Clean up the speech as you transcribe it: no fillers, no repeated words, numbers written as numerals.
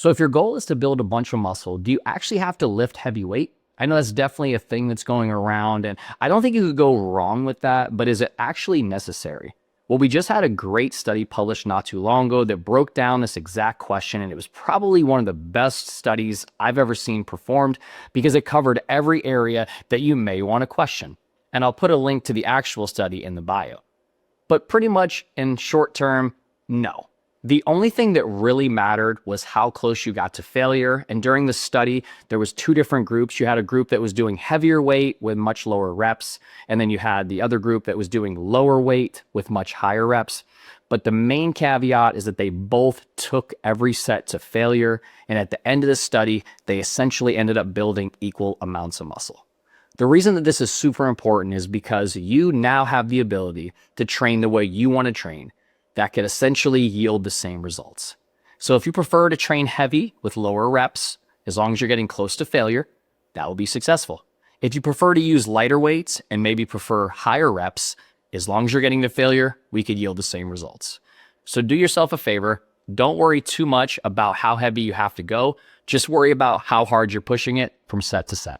So if your goal is to build a bunch of muscle, do you actually have to lift heavy weight? I know that's definitely a thing that's going around, and I don't think you could go wrong with that, but is it actually necessary? Well, we just had a great study published not too long ago that broke down this exact question, and it was probably one of the best studies I've ever seen performed because it covered every area that you may want to question. And I'll put a link to the actual study in the bio. But pretty much in short term, no. The only thing that really mattered was how close you got to failure. And during the study, there was two different groups. You had a group that was doing heavier weight with much lower reps. And then you had the other group that was doing lower weight with much higher reps. But the main caveat is that they both took every set to failure. And at the end of the study, they essentially ended up building equal amounts of muscle. The reason that this is super important is because you now have the ability to train the way you want to train that could essentially yield the same results. So if you prefer to train heavy with lower reps, as long as you're getting close to failure, that will be successful. If you prefer to use lighter weights and maybe prefer higher reps, as long as you're getting to failure, we could yield the same results. So do yourself a favor. Don't worry too much about how heavy you have to go. Just worry about how hard you're pushing it from set to set.